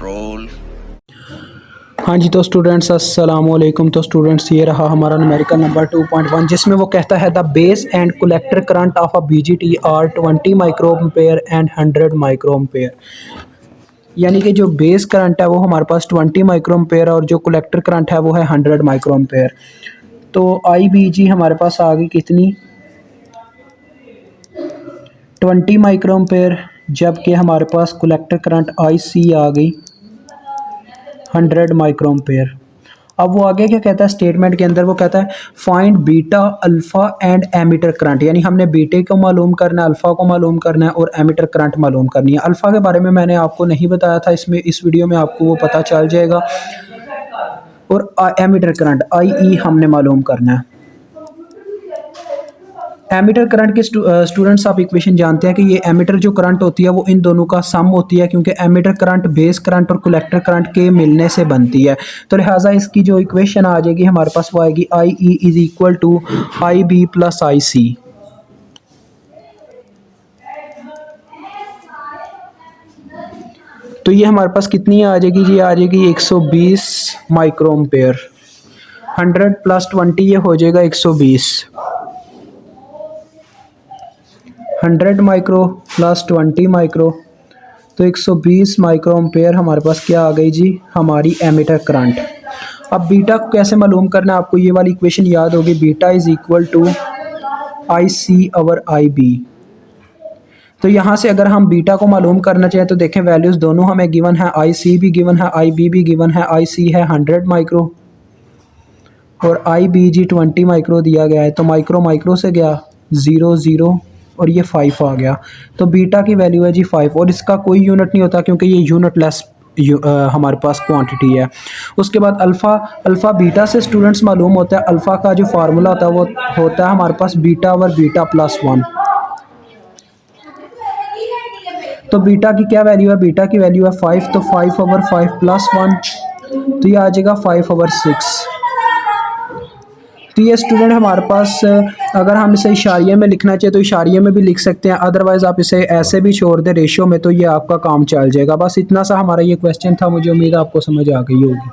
Control. हाँ जी, तो students अस्सलाम वालेकुम। तो स्टूडेंट्स ये रहा हमारा न्यूमेरिकल नंबर 2.1, जिसमें वो कहता है the base and collector current of a BJT are 20 micro ampere and 100 micro ampere. यानी कि जो बेस करंट है वो हमारे पास 20 माइक्रो एम्पेयर और जो कलेक्टर करंट है वो है 100 माइक्रो एम्पेयर। तो आई बी जी हमारे पास आ गई कितनी, 20 माइक्रो एम्पेयर, जबकि हमारे पास कलेक्टर करंट आई सी आ गई 100 माइक्रो एम्पेयर। अब वो आगे क्या कहता है स्टेटमेंट के अंदर, वो कहता है find beta alpha and emitter current. यानी हमने बीटे को मालूम करना है, अल्फा को मालूम करना है और एमिटर करंट मालूम करनी है। अल्फा के बारे में मैंने आपको नहीं बताया था, इसमें इस वीडियो में आपको वो पता चल जाएगा। और एमिटर करंट आई ई हमने मालूम करना है। एमिटर करंट के स्टूडेंट्स आप इक्वेशन जानते हैं कि ये एमिटर जो करंट होती है वो इन दोनों का सम होती है, क्योंकि एमिटर करंट बेस करंट और कलेक्टर करंट के मिलने से बनती है। तो लिहाजा इसकी जो इक्वेशन आ जाएगी हमारे पास वो आएगी I E is equal to I B plus I C. तो ये हमारे पास कितनी आ जाएगी जी, आ जाएगी 120 माइक्रो एम्पेयर। 100 प्लस 20 ये हो जाएगा 120। 100 माइक्रो प्लस 20 माइक्रो, तो 120 माइक्रो एम्पेयर हमारे पास क्या आ गई जी, हमारी एमिटर करंट। अब बीटा को कैसे मालूम करना है, आपको ये वाली इक्वेशन याद होगी, beta is equal to I C over I B. तो यहाँ से अगर हम बीटा को मालूम करना चाहें तो देखें वैल्यूज़ दोनों हमें गिवन है, आई सी भी गिवन है, आई बी भी गिवन है। आई सी है 100 माइक्रो और आई बी जी 20 माइक्रो दिया गया है। तो माइक्रो माइक्रो से गया 0 0 और ये 5 आ गया। तो बीटा की वैल्यू है जी 5 और इसका कोई यूनिट नहीं होता क्योंकि ये यूनिट लेस हमारे पास क्वांटिटी है। उसके बाद अल्फ़ा बीटा से स्टूडेंट्स मालूम होता है। अल्फ़ा का जो फार्मूला होता है वो होता है हमारे पास बीटा ओवर बीटा प्लस 1। तो बीटा की क्या वैल्यू है, बीटा की वैल्यू है 5, तो 5 ओवर 5 प्लस 1, तो ये आ जाएगा 5 ओवर 6। तो ये स्टूडेंट हमारे पास, अगर हम इसे इशारिये में लिखना चाहिए तो इशारिये में भी लिख सकते हैं, अदरवाइज़ आप इसे ऐसे भी छोड़ दें रेशियो में, तो ये आपका काम चल जाएगा। बस इतना सा हमारा ये क्वेश्चन था। मुझे उम्मीद है आपको समझ आ गई होगी।